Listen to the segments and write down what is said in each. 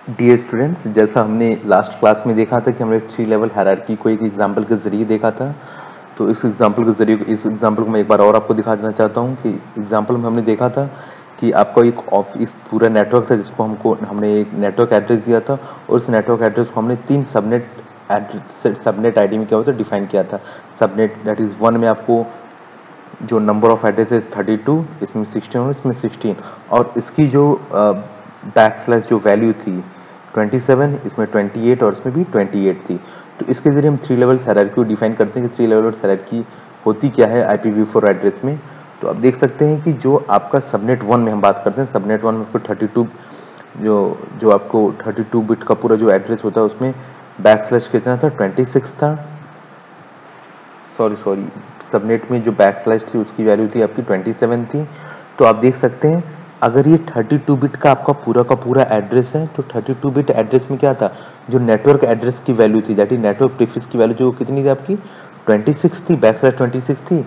Dear students, जैसा हमने last class में देखा था कि हमने 3 लेवल हायरार्की को एक एग्जांपल के ज़रिए देखा था। तो इस एग्जांपल के ज़रिए इस एग्जांपल को मैं एक बार और आपको दिखा देना चाहता हूं कि एग्जांपल में हमने देखा था कि आपका एक ऑफिस पूरा नेटवर्क था जिसको हमने एक नेटवर्क एड्रेस दिया था और उस नेटवर्क एड्रेस को हमने 3 सबनेट आईडी में क्या होता है डिफाइन किया था। सबनेट दैट इज़ 1 में आपको जो नंबर ऑफ एड्रेसेस 32, इसमें 16 और इसमें 16, और इसकी जो बैकस्लैश जो वैल्यू थी 27, इसमें 28 और इसमें भी 28 थी। तो इसके जरिए हम 3 लेवल हायरार्की को डिफाइन करते हैं कि 3 लेवल हायरार्की होती क्या है IPv4 एड्रेस में। तो आप देख सकते हैं कि जो आपका सबनेट 1 में हम बात करते हैं, सबनेट 1 में आपको 32 जो जो आपको 32 बिट का पूरा जो एड्रेस होता है उसमें बैकस्लैश कितना था, 26 था। सॉरी सबनेट में जो बैकस्लैश थी उसकी वैल्यू थी आपकी 27 थी। तो आप देख सकते हैं अगर ये 32 बिट का आपका पूरा एड्रेस है तो 32 बिट एड्रेस में क्या था, जो नेटवर्क एड्रेस की वैल्यू थी दैट इज नेटवर्क प्रीफिक्स की वैल्यू जो कितनी थी आपकी 26 थी, बैकस्लैश 26 थी।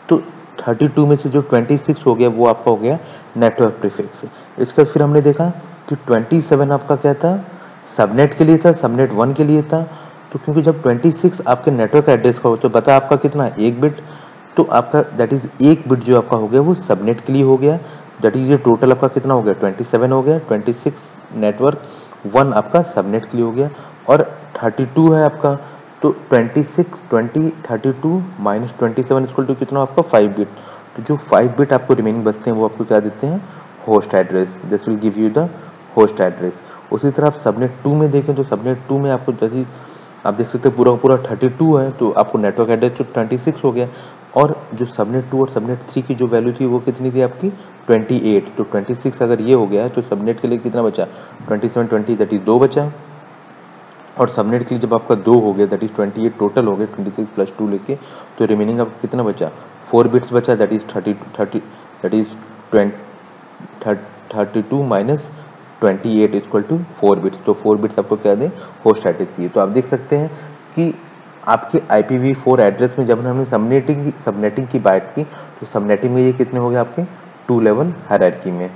तो 32 में से जो 26 हो गया वो आपका हो गया नेटवर्क प्रीफिक्स। इसके बाद फिर हमने देखा कि 27 आपका क्या था, सबनेट के लिए था, सबनेट 1 के लिए था। तो क्योंकि जब 26 आपके नेटवर्क एड्रेस का हो तो बता आपका कितना एक बिट, तो आपका दैट इज एक बिट जो आपका हो गया वो सबनेट के लिए हो गया। दैट इज ये टोटल आपका कितना हो गया 27 हो गया, 26 नेटवर्क 1 आपका सबनेट के लिए हो गया और 32 है आपका। तो 26 20 32 माइनस 27 इक्वल टू कितना आपका 5 बिट। तो जो 5 बिट आपको रिमेनिंग बचते हैं वो आपको क्या देते हैं, host address. This will give you the host address. उसी तरह आप सबनेट 2 में देखें तो सबनेट 2 में आपको जैसे आप देख सकते हैं पूरा 32 है तो आपको नेटवर्क एड्रेस तो 26 हो गया, और जो सबनेट 2 और सबनेट 3 की जो वैल्यू थी वो कितनी थी आपकी 28। तो 26 अगर ये हो गया है तो सबनेट के लिए कितना बचा 27 20 दैट इज 2 बचा, और सबनेट के लिए जब आपका 2 हो गया दैट इज 28 टोटल हो गया 26 प्लस 2 लेके, तो रिमेनिंग आपको कितना बचा 4 बिट्स बचा that is 30 that is 32 minus 28 equal to 4 bits. तो 4 बिट्स आपको क्या दें, होस्ट एड्रेस दिए। तो आप देख सकते हैं कि आपके IPv4 एड्रेस में जब हमने सबनेटिंग की बात की तो सबनेटिंग में ये कितने हो गए आपके 2 लेवल हायरार्की में।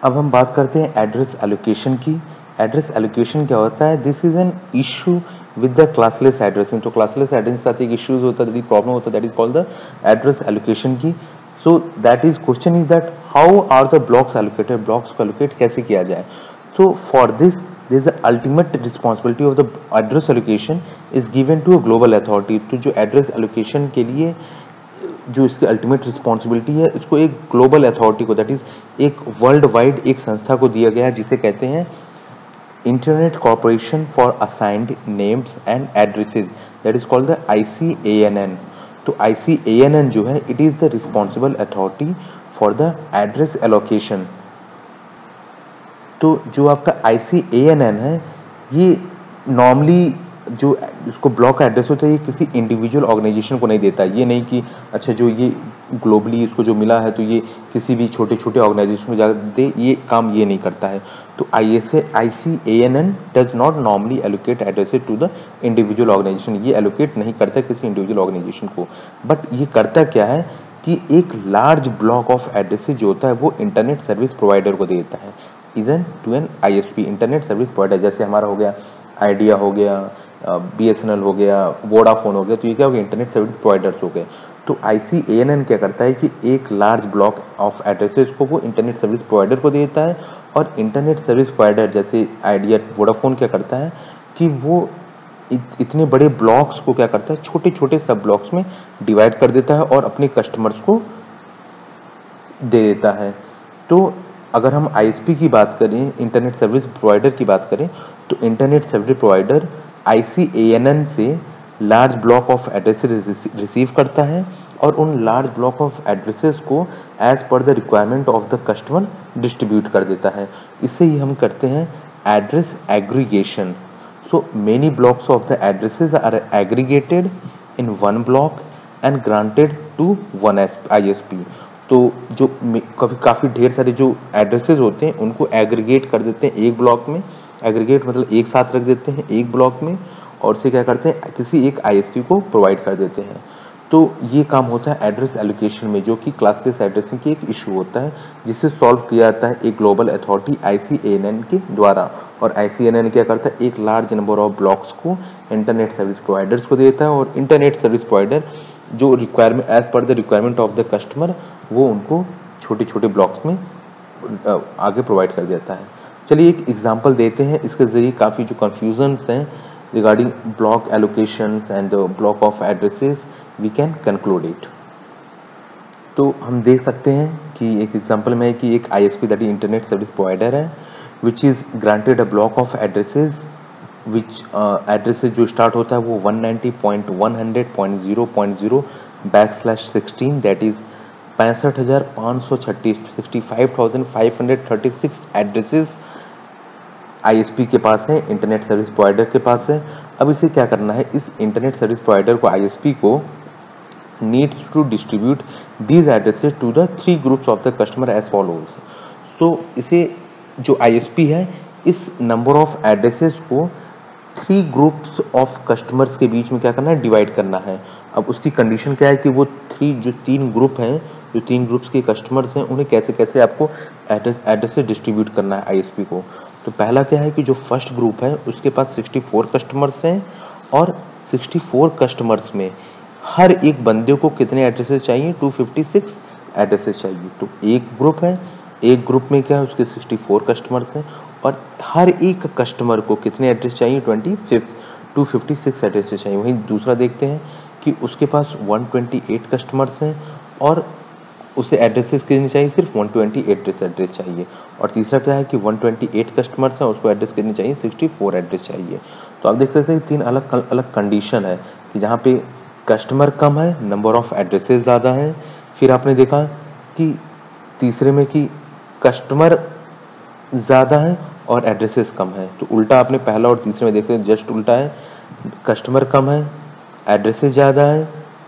अब हम बात करते हैं एड्रेस एलोकेशन की। एड्रेस एलोकेशन क्या होता है, this is an issue with the classless addressing. तो क्लासलेस एड्रेसिंग के साथ एक इश्यूज होता है, प्रॉब्लम होता है, that is called the address allocation की। So that is question is that how are the blocks allocated, blocks को एलोकेट कैसे किया जाए। So for this there is the ultimate responsibility of the address allocation is given to a global authority। तो जो address allocation के लिए जो इसकी अल्टीमेट रिस्पॉन्सिबिलिटी है इसको एक ग्लोबल अथॉरिटी को दैट इज एक वर्ल्ड वाइड एक संस्था को दिया गया है जिसे कहते हैं internet corporation for assigned names and addresses, that is called the ICANN। तो ICANN जो है it is the responsible authority for the address allocation. तो जो आपका ICANN है ये नॉर्मली जो इसको ब्लॉक एड्रेस होता है ये किसी इंडिविजुअल ऑर्गेनाइजेशन को नहीं देता। ये नहीं कि अच्छा जो ये ग्लोबली इसको जो मिला है तो ये किसी भी छोटे छोटे ऑर्गेनाइजेशन को जाकर दे, ये काम ये नहीं करता है। तो ICANN does not normally allocate addresses to the individual organisation. ये एलोकेट नहीं करता किसी इंडिविजुअल ऑर्गेनाइजेशन को, बट ये करता क्या है कि एक लार्ज ब्लॉक ऑफ एड्रेसेस जो होता है वो इंटरनेट सर्विस प्रोवाइडर को देता है, given to an ISP internet service provider. जैसे हमारा हो गया आइडिया हो गया, BSNL हो गया, वोडाफोन हो गया, तो ये क्या हो गया इंटरनेट सर्विस प्रोवाइडर्स हो गए। तो ICANN क्या करता है कि एक लार्ज ब्लॉक ऑफ एड्रेसेस को वो इंटरनेट सर्विस प्रोवाइडर को देता है, और इंटरनेट सर्विस प्रोवाइडर जैसे आइडिया वोडाफोन क्या करता है कि वो इतने बड़े ब्लॉक्स को क्या करता है छोटे छोटे सब ब्लॉक्स में डिवाइड कर देता है और अपने कस्टमर्स को दे देता है। तो अगर हम ISP की बात करें, इंटरनेट सर्विस प्रोवाइडर की बात करें, तो इंटरनेट सर्विस प्रोवाइडर ICANN से large block of addresses receive करता है और उन लार्ज ब्लॉक ऑफ एड्रेसेस को as per the requirement of the customer distribute कर देता है। इसे ही हम करते हैं address aggregation. So many blocks of the addresses are aggregated in one block and granted to one ISP। तो जो काफ़ी ढेर सारे जो एड्रेसेस होते हैं उनको एग्रीगेट कर देते हैं एक ब्लॉक में। एग्रीगेट मतलब एक साथ रख देते हैं एक ब्लॉक में और उसे क्या करते हैं किसी एक ISP को प्रोवाइड कर देते हैं। तो ये काम होता है एड्रेस एलोकेशन में, जो कि क्लासलेस एड्रेसिंग की एक इशू होता है, जिसे सॉल्व किया जाता है एक ग्लोबल अथॉरिटी ICANN के द्वारा। और ICANN क्या करता है, एक लार्ज नंबर ऑफ ब्लॉक्स को इंटरनेट सर्विस प्रोवाइडर्स को देता है, और इंटरनेट सर्विस प्रोवाइडर जो requirement as per the requirement of the customer वो उनको छोटे छोटे ब्लॉक्स में आगे प्रोवाइड कर देता है। चलिए एक एग्जांपल देते हैं, इसके ज़रिए काफ़ी जो कन्फ्यूजन्स हैं regarding block allocations and block of addresses we can conclude it. तो हम देख सकते हैं कि एक एग्जांपल में है कि एक ISP that is internet service provider है which is granted a block of addresses which addresses जो स्टार्ट होता है वो 190.100.0.0/16 दैट इज़ 65,536 एड्रेसेस ISP के पास है, इंटरनेट सर्विस प्रोवाइडर के पास है। अब इसे क्या करना है, इस इंटरनेट सर्विस प्रोवाइडर को ISP को needs to distribute these addresses to the 3 groups of the customer as follows. तो इसे जो ISP है इस नंबर ऑफ एड्रेसेस को 3 ग्रुप्स ऑफ कस्टमर्स के बीच में क्या करना है, डिवाइड करना है। अब उसकी कंडीशन क्या है कि वो 3 ग्रुप हैं, जो 3 ग्रुप्स के कस्टमर्स हैं, उन्हें कैसे कैसे आपको एड्रेसेस डिस्ट्रीब्यूट करना है ISP को। तो पहला क्या है कि जो फर्स्ट ग्रुप है उसके पास 64 कस्टमर्स हैं, और 64 कस्टमर्स में हर एक बंदे को कितने एड्रेसेस चाहिए, 256 एड्रेसेस चाहिए। तो एक ग्रुप है, एक ग्रुप में क्या है उसके 64 कस्टमर्स हैं, और हर एक कस्टमर को कितने एड्रेस चाहिए, 256 एड्रेसेस चाहिए। वहीं दूसरा देखते हैं कि उसके पास 128 कस्टमर्स हैं, और उसे एड्रेसेस कितने चाहिए, सिर्फ 128 एड्रेस चाहिए। और तीसरा क्या है कि 128 कस्टमर्स हैं, उसको एड्रेस कितने चाहिए, 64 एड्रेस चाहिए। तो आप देख सकते हैं 3 अलग अलग कंडीशन है कि जहाँ पे कस्टमर कम है, नंबर ऑफ एड्रेसेस ज़्यादा हैं। फिर आपने देखा कि तीसरे में कि कस्टमर ज़्यादा है और एड्रेसेस कम है। तो उल्टा आपने पहला और तीसरे में देखते हैं, जस्ट उल्टा है, कस्टमर कम है, एड्रेसेस ज़्यादा है,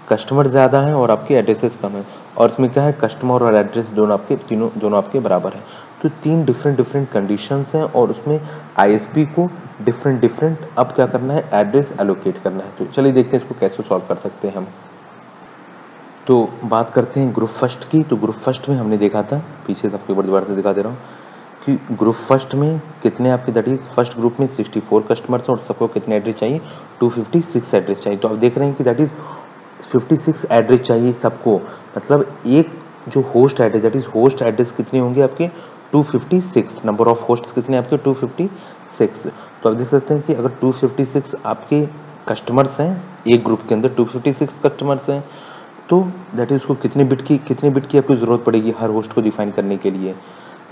कस्टमर ज़्यादा है और आपके एड्रेसेस कम है। और इसमें क्या है, कस्टमर और एड्रेस दोनों आपके बराबर है। तो 3 डिफरेंट कंडीशंस हैं, और उसमें ISP को डिफरेंट अब क्या करना है, एड्रेस एलोकेट करना है। तो चलिए देखते हैं इसको कैसे सॉल्व कर सकते हैं हम। तो बात करते हैं ग्रुप फर्स्ट की। तो ग्रुप फर्स्ट में हमने देखा था, पीछे सबको एक बार दोबारा से दिखा दे रहा हूँ कि ग्रुप फर्स्ट में कितने आपके, दैट इज फर्स्ट ग्रुप में 64 कस्टमर्स और सबको कितने एड्रेस चाहिए, 256 एड्रेस चाहिए। तो आप देख रहे हैं कि दैट इज 56 एड्रेस चाहिए सबको, मतलब एक जो host address, that is host address कितने होंगे आपके, 256। नंबर ऑफ होस्ट कितने आपके, 256। तो आप देख सकते हैं कि अगर 256 आपके कस्टमर्स हैं, एक ग्रुप के अंदर 256 कस्टमर्स हैं, तो दैट इज उसको कितने बिट की आपको ज़रूरत पड़ेगी हर होस्ट को डिफाइन करने के लिए।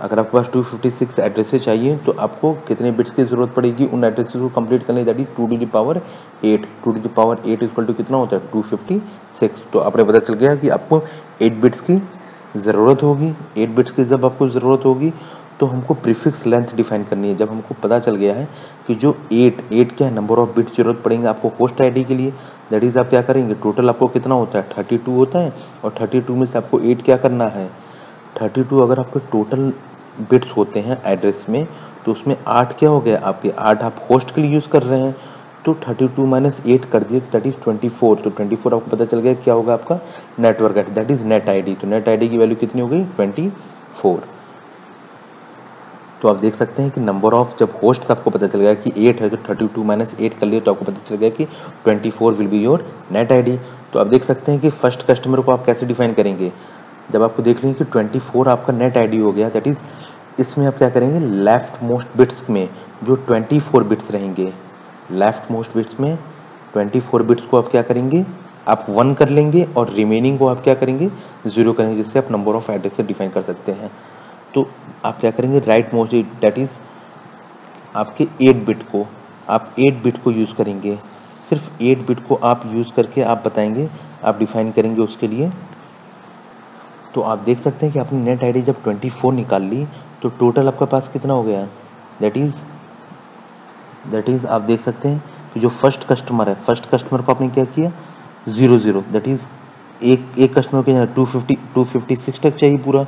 अगर आपके पास 256 एड्रेसेस चाहिए तो आपको कितने बिट्स की ज़रूरत पड़ेगी उन एड्रेसेस को कंप्लीट करने, that is 2 to the power 8। 2 to the power 8 equal to कितना होता है, 256। तो आपने पता चल गया कि आपको 8 बिट्स की ज़रूरत होगी। 8 बिट्स की जब आपको ज़रूरत होगी तो हमको प्रीफिक्स लेंथ डिफाइन करनी है। जब हमको पता चल गया है कि जो 8 क्या है, नंबर ऑफ बिट्स जरूरत पड़ेंगे आपको होस्ट ID के लिए, दैट इज़ आप क्या करेंगे, टोटल आपको कितना होता है, 32 होता है, और 32 में से आपको 8 क्या करना है, 32 अगर आपके टोटल बिट्स होते हैं एड्रेस में, तो उसमें 8 क्या हो गया आपके, 8 आप होस्ट के लिए यूज़ कर रहे हैं, तो 32 माइनस 8 कर दिए, दैट इज 24। तो 24 आपको पता चल गया क्या होगा आपका network address, that is net ID। तो नेट ID की वैल्यू कितनी हो गई, 24। तो आप देख सकते हैं कि नंबर ऑफ, जब होस्ट आपको पता चल गया कि 8 है, तो 32 माइनस 8 कर लिए, तो आपको पता चल गया कि 24 will be your net ID। तो आप देख सकते हैं कि फर्स्ट कस्टमर को आप कैसे डिफाइन करेंगे, जब आपको देख लेंगे कि 24 आपका नेट ID हो गया, दैट इज इसमें आप क्या करेंगे, लेफ्ट मोस्ट बिट्स में जो 24 बिट्स रहेंगे, लेफ्ट मोस्ट बिट्स में 24 बिट्स को आप क्या करेंगे, आप 1 कर लेंगे, और रिमेनिंग को आप क्या करेंगे, 0 करेंगे, जिससे आप नंबर ऑफ एड्रेस से डिफाइन कर सकते हैं। तो आप क्या करेंगे, राइट मोस्ट, दैट इज आपके 8 बिट को, आप 8 बिट को यूज़ करेंगे, सिर्फ 8 बिट को आप यूज़ करके आप बताएंगे, आप डिफाइन करेंगे उसके लिए। तो आप देख सकते हैं कि आपने नेट ID जब 24 निकाल ली, तो टोटल आपके पास कितना हो गया, दैट इज आप देख सकते हैं कि जो फर्स्ट कस्टमर है, फर्स्ट कस्टमर को आपने क्या किया, 0 0, दैट इज एक कस्टमर के 256 तक चाहिए पूरा,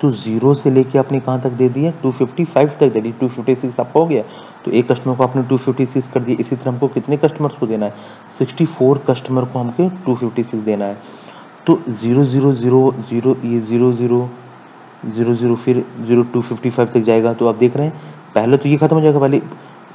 तो 0 से लेके आपने कहाँ तक दे दिया, 255 तक दे दी, 256 आपका हो गया। तो एक कस्टमर को आपने 256 कर दिया। इसी तरह हमको कितने कस्टमर्स को देना है, 64 कस्टमर को हमको 256 देना है। तो 0 0 0 0 ये 0 0 0 0 फिर 0 255 तक जाएगा। तो आप देख रहे हैं पहले तो ये खत्म हो जाएगा, पहले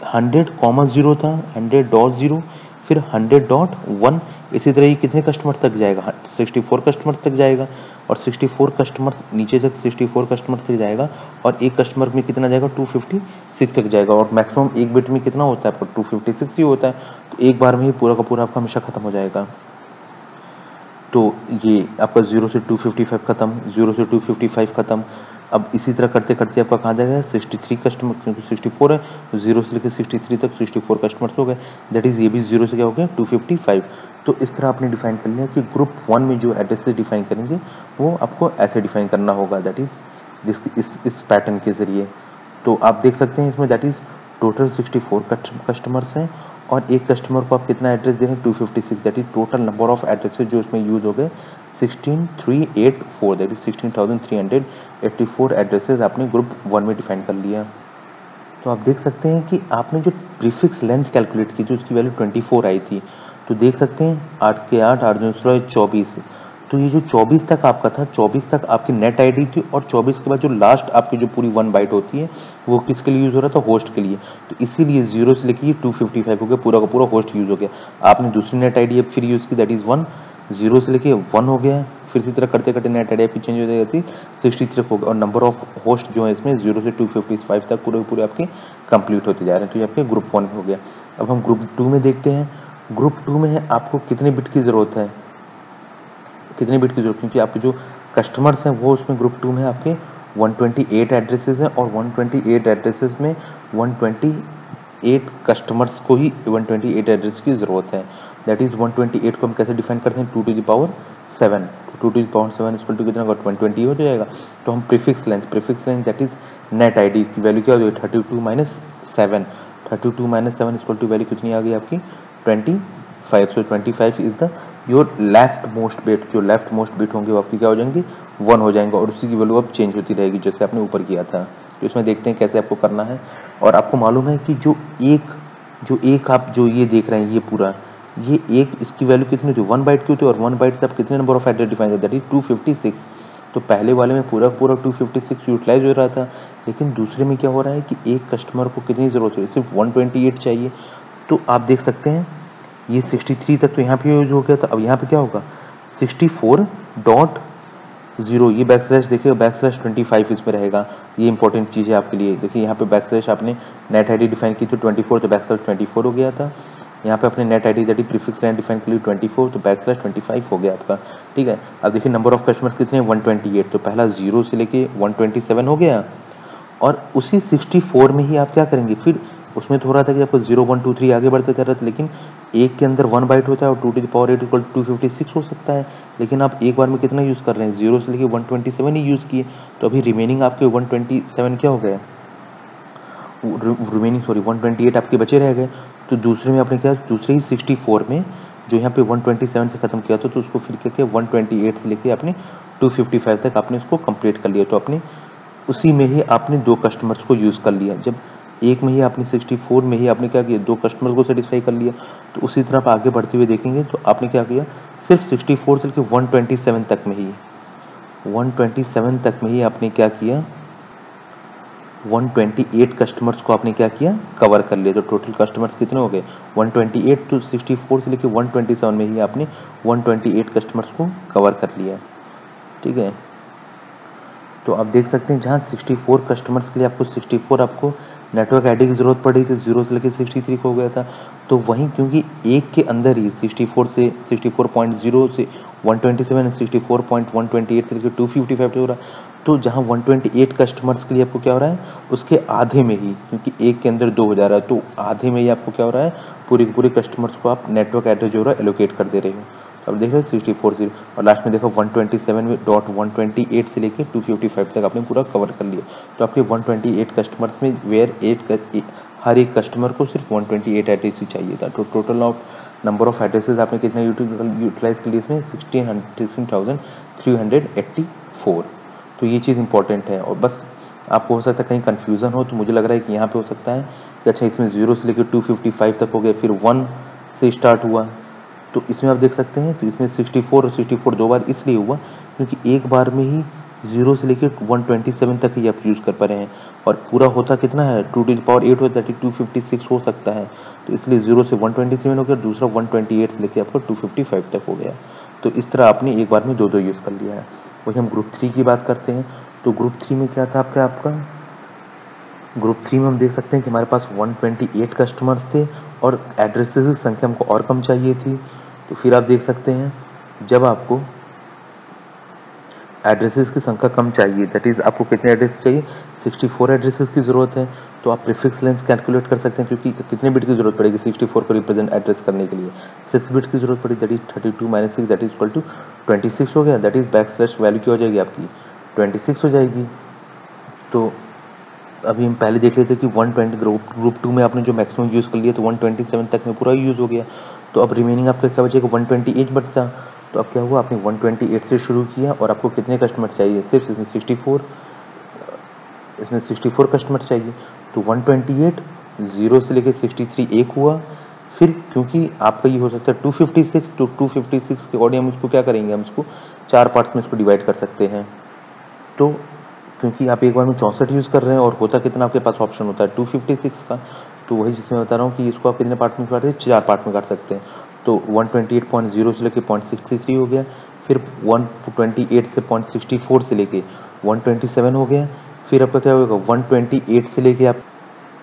100,0 था, 100.0, फिर 100.1। इसी तरह ये कितने कस्टमर तक जाएगा, 64 कस्टमर तक जाएगा। और 64 कस्टमर्स नीचे तक 64 कस्टमर तक जाएगा। और एक कस्टमर में कितना जाएगा, 256 तक जाएगा। और मैक्सिमम एक बिट में कितना होता है आपका, 256 ही होता है। तो एक बार में ही पूरा का पूरा आपका हमेशा खत्म हो जाएगा। तो ये आपका 0 से 255 खत्म, 0 से 255 खत्म। अब इसी तरह करते करते आपका कहाँ जाएगा, 63 कस्टमर, क्योंकि 64 है तो 0 से लेकर 63 तक 64 कस्टमर्स हो गए। दैट इज ये भी 0 से क्या हो गया, 255। तो इस तरह आपने डिफाइन कर लिया कि ग्रुप 1 में जो एड्रेसेस डिफाइन करेंगे वो आपको ऐसे डिफाइन करना होगा, दैट इज इस पैटर्न के जरिए। तो आप देख सकते हैं इसमें दैट इज टोटल 64 कस्टमर्स हैं और एक कस्टमर को आप कितना एड्रेस दे रहे हैं, 256। That is total number of addresses जो इसमें यूज हो गए 16384, दैट इज 16384 एड्रेसेस आपने ग्रुप 1 में डिफाइन कर लिया। तो आप देख सकते हैं कि आपने जो प्रीफिक्स लेंथ कैलकुलेट की थी उसकी वैल्यू 24 आई थी। तो देख सकते हैं 8 के 8, 8 दूनी 16, 24। तो ये जो 24 तक आपका था, 24 तक आपकी नेट आईडी थी। और 24 के बाद जो लास्ट आपकी जो पूरी 1 बाइट होती है वो किसके लिए यूज हो रहा था, होस्ट के लिए। तो इसीलिए 0 से लेके 255 हो गया, पूरा का पूरा होस्ट यूज हो गया। आपने दूसरी नेट आईडी अब फिर यूज की, दैट इज 1, 0 से लेके 1 हो गया। फिर इसी तरह करते करते नेट आईडी आपकी चेंज हो जाती 63 तक हो गया। और नंबर ऑफ होस्ट जो है इसमें 0 से 255 तक पूरे पूरे आपके कंप्लीट होते जा रहे हैं। तो ये आपके ग्रुप 1 हो गया। अब हम ग्रुप 2 में देखते हैं। ग्रुप 2 में है आपको कितने बिट की जरूरत है, कितने बिट की जरूरत, क्योंकि आपके जो कस्टमर्स हैं वो उसमें ग्रुप 2 में आपके 128 एड्रेसेस हैं। और 128 एड्रेसेस में 128 कस्टमर्स को ही 128 एड्रेस की ज़रूरत है। दैट इज़ 128 को हम कैसे डिफाइन करते हैं, 2 to the power 7। 2 to the power 7 equal to कितना होगा, 120 हो जाएगा। तो हम prefix length that is net ID की वैल्यू क्या हो जाएगी, 32 minus 7। 32 minus 7 equal to value कितनी आ गई आपकी, 25। So 25 is the your left most bit. जो लेफ्ट मोस्ट बिट होंगे वो आपकी क्या हो जाएंगे, 1 हो जाएंगे। और उसी की वैल्यू अब चेंज होती रहेगी जैसे आपने ऊपर किया था। तो इसमें देखते हैं कैसे आपको करना है। और आपको मालूम है कि जो एक आप जो ये देख रहे हैं ये पूरा, ये एक इसकी वैल्यू कितनी होती है, 1 बाइट की होती है। और 1 बाइट से आप कितने नंबर ऑफ एड्रेस डिफाइन करते हैं, दैट इज 256। तो पहले वाले में पूरा पूरा 256 यूटिलाइज हो रहा था। लेकिन दूसरे में क्या हो रहा है कि एक कस्टमर को कितनी ज़रूरत है, सिर्फ 128 चाहिए। तो आप देख सकते हैं ये 63 तक तो यहाँ पे यूज हो गया था। अब यहाँ पे क्या होगा, 64.0, ये बैक स्लैश देखिए, बैक स्लैश 25 इसमें रहेगा। ये इंपॉर्टेंट चीज़ है आपके लिए। देखिए यहाँ पे बैक स्लैश आपने नेट आईडी डिफाइन की थी 24, तो बैक स्लैश 24 हो गया था। यहाँ पे अपने net ID that is prefix line define कर ली 24, तो बैक स्लैश 25 हो गया आपका। ठीक है। अब देखिए नंबर ऑफ कस्टमर्स कितने हैं, 128। तो पहला 0 से लेके 127 हो गया। और उसी 64 में ही आप क्या करेंगे, फिर उसमें तो हो रहा था कि आपको 0 1 2 3 आगे बढ़ते जा रहा था। लेकिन एक के अंदर 1 बाइट होता है और 2 टू द पावर 8 इक्वल 256 हो सकता है। लेकिन आप एक बार में कितना यूज़ कर रहे हैं, 0 से लेके 127 ही यूज़ किए। तो अभी रिमेनिंग आपके 127 क्या हो गए, रिमेनिंग 128 आपके बचे रह गए। तो दूसरे में आपने क्या, दूसरे ही 64 में जो यहाँ पे 127 से खत्म किया था, तो उसको फिर क्या किया, 128 से लेके आपने 255 तक आपने उसको कंप्लीट कर लिया। तो आपने उसी में ही आपने 2 कस्टमर्स को यूज़ कर लिया। जब एक में ही आपने 64 में ही आपने क्या किया, 2 कस्टमर को सेटिस्फाई कर लिया। तो उसी तरह आप आगे बढ़ते हुए देखेंगे तो आपने क्या किया, सिर्फ 64 से लेकर 127 तक में ही, 127 तक में ही आपने क्या किया, 128 कस्टमर्स को आपने क्या किया, कवर कर लिया। तो टोटल कस्टमर्स कितने हो गए, 128। तो 64 से लेकर 127 में ही आपने 128 कस्टमर्स को कवर कर लिया। ठीक है। तो आप देख सकते हैं जहाँ 64 कस्टमर्स के लिए आपको 64 आपको नेटवर्क आईडी की ज़रूरत पड़ रही थी, 0 से लेकर 63 को हो गया था। तो वहीं क्योंकि एक के अंदर ही 64 से 64.0 से 127 64.128 से लेकर 255 हो रहा है। तो जहाँ 128 कस्टमर्स के लिए आपको क्या हो रहा है, उसके आधे में ही, क्योंकि एक के अंदर 2 हो जा रहा है, तो आधे में ही आपको क्या हो रहा है, पूरे के पूरे कस्टमर्स को आप नेटवर्क एड्रेस जो हो रहा है एलोकेट कर दे रहे हो। तो अब देख रहे हो 64 0 और लास्ट में देखो 127.128 से लेके 255 तक आपने पूरा कवर कर लिया। तो आपके 128 कस्टमर्स में हर एक कस्टमर को सिर्फ 128 एड्रेस ही चाहिए था। तो total of number of addresses आपने कितना यूटिलाइज कर लिए इसमें, 16,384। तो ये चीज़ इंपॉर्टेंट है। और बस आपको हो सकता है कहीं कन्फ्यूज़न हो, तो मुझे लग रहा है कि यहाँ पे हो सकता है कि अच्छा इसमें 0 से लेकर 255 तक हो गया, फिर 1 से स्टार्ट हुआ। तो इसमें आप देख सकते हैं तो इसमें 64 और 64 दो बार इसलिए हुआ क्योंकि एक बार में ही 0 से लेकर 127 तक ही आप यूज़ कर पा रहे हैं, और पूरा होता कितना है 2⁸ होता है, 256 हो सकता है। तो इसलिए 0 से 127 हो गया, दूसरा 128 से लेकर आपका 255 तक हो गया। तो इस तरह आपने एक बार में दो यूज़ कर लिया है। वही हम ग्रुप 3 की बात करते हैं, तो ग्रुप 3 में क्या था आपका ग्रुप 3 में हम देख सकते हैं कि हमारे पास 128 कस्टमर्स थे और एड्रेसेस की संख्या हमको और कम चाहिए थी। तो फिर आप देख सकते हैं जब आपको एड्रेसेस की संख्या कम चाहिए, दैट इज़ आपको कितने एड्रेस चाहिए, 64 एड्रेसेस की ज़रूरत है। तो आप प्रीफिक्स लेंथ कैलकुलेट कर सकते हैं क्योंकि कितने बिट की ज़रूरत पड़ेगी 64 को रिप्रेजेंट एड्रेस करने के लिए, 6 बिट की ज़रूरत पड़ेगी, that is 32 - 6 that is equal to 26 हो गया। दैट इज बैकस्लैश वैल्यू क्या हो जाएगी आपकी 26 हो जाएगी। तो अभी हम पहले देख लेते हैं कि 120 ग्रुप 2 में आपने जो मैक्सिमम यूज़ कर लिया तो 127 तक में पूरा यूज़ हो गया। तो अब रिमेनिंग आपका क्या बचेगा 128 बचता। तो अब क्या हुआ आपने 128 से शुरू किया और आपको कितने कस्टमर चाहिए, सिर्फ इसमें 64 कस्टमर चाहिए। तो 128 0 से लेकर 63 एक हुआ। फिर क्योंकि आपका ये हो सकता है 256, तो 256 के अकॉर्डिंग हम इसको क्या करेंगे, हम इसको 4 पार्ट्स में इसको डिवाइड कर सकते हैं। तो क्योंकि आप एक बार में 64 यूज़ कर रहे हैं और होता कितना आपके पास ऑप्शन होता है 256 का, तो वही जिसमें बता रहा हूँ कि इसको आप कितने पार्ट में काट रहे हैं, 4 पार्ट में काट सकते हैं। तो 128.0 से लेके 0.63 हो गया, फिर 128 से 0.64 से लेके 127 हो गया, फिर आपका क्या होगा 128 से लेके आप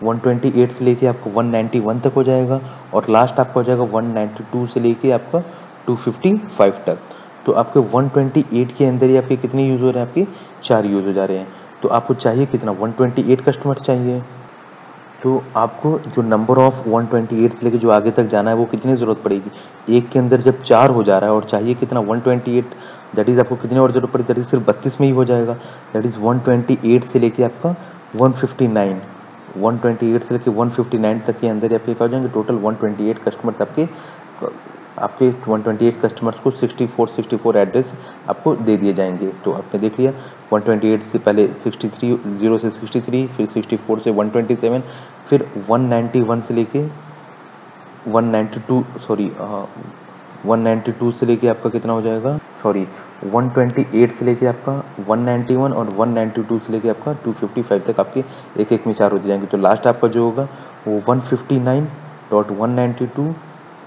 128 से लेके आपको 191 तक हो जाएगा, और लास्ट आपका हो जाएगा 192 से लेके आपका 255 तक। तो आपके 128 के अंदर ही आपके कितने यूज़ हो रहे हैं, आपके 4 यूज़ हो जा रहे हैं। तो आपको चाहिए कितना 128 कस्टमर चाहिए। तो आपको जो नंबर ऑफ 128 से लेके जो आगे तक जाना है वो कितनी ज़रूरत पड़ेगी, एक के अंदर जब 4 हो जा रहा है और चाहिए कितना 128, दैट इज़ आपको कितनी और ज़रूरत पड़ेगी, दैट इज़ सिर्फ 32 में ही हो जाएगा। दैट इज़ 128 से लेके आपका 159, 128 से लेके 159 तक के अंदर आपके क्या हो जाएंगे, टोटल 128 कस्टमर्स आपके 128 कस्टमर्स को 64 एड्रेस आपको दे दिए जाएंगे। तो आपने देख लिया 128 से पहले 63, 0 से 63, फिर 64 से 127, फिर 191 से लेके 192 सॉरी 192 से लेके आपका कितना हो जाएगा, सॉरी 128 से लेके आपका 191 और 192 से लेके आपका 255 तक आपके एक एक में 4 होते जाएंगे। तो लास्ट आपका जो होगा वो 159.192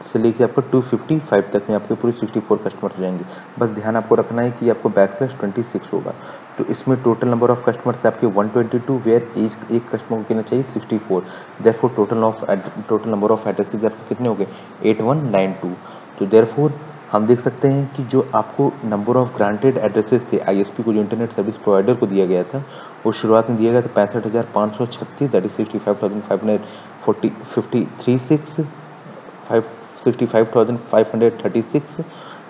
से लेके आपका 255 तक में आपके पूरे 64 कस्टमर हो जाएंगे। बस ध्यान आपको रखना है कि आपको बैकस्लैश 26 होगा। तो इसमें टोटल नंबर ऑफ कस्टमर्स आपके 122, वेयर एक कस्टमर को कितना चाहिए 64, therefore total number of addresses आपके कितने हो गए 8192। तो देयरफॉर हम देख सकते हैं कि जो आपको नंबर ऑफ ग्रांटेड एड्रेसेस थे आईएसपी को, जो इंटरनेट सर्विस प्रोवाइडर को दिया गया था, वो शुरुआत में दिया गया था 65,536, दैट इज 65,536,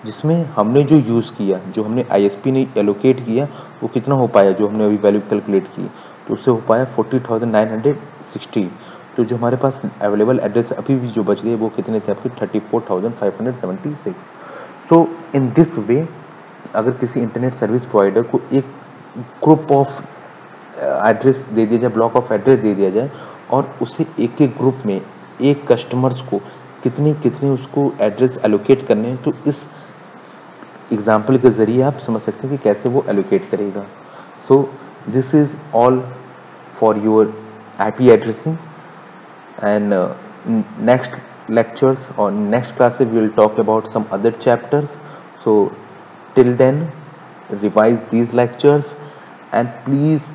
जिसमें हमने जो यूज़ किया, जो हमने आईएसपी ने एलोकेट किया, वो कितना हो पाया, जो हमने अभी वैल्यू कैलकुलेट की, तो उससे हो पाया 40,960। तो जो हमारे पास अवेलेबल एड्रेस अभी भी जो बच गए वो कितने थे आपके 34,576। सो इन दिस वे अगर किसी इंटरनेट सर्विस प्रोवाइडर को एक ग्रुप ऑफ एड्रेस दे दिया जाए, ब्लॉक ऑफ एड्रेस दे दिया जाए, और उसे एक एक ग्रुप में एक कस्टमर्स को कितने कितने उसको एड्रेस एलोकेट करने हैं, तो इस एग्जाम्पल के ज़रिए आप समझ सकते हैं कि कैसे वो एलोकेट करेगा। So this is all for your IP addressing, and next lectures or next classes we will talk about some other chapters. So till then revise these lectures, and please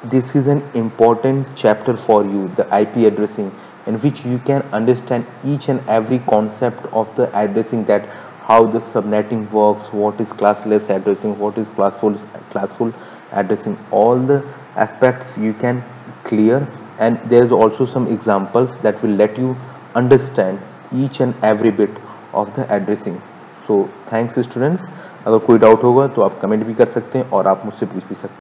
this is an important chapter for you, the IP addressing, in which you can understand each and every concept of the addressing, that how the subnetting works, what is classless addressing, what is classful addressing, all the aspects you can clear, and there is also some examples that will let you understand each and every bit of the addressing. So thanks students, अगर कोई doubt होगा तो आप comment भी कर सकते हैं और आप मुझसे पूछ भी सकते हैं।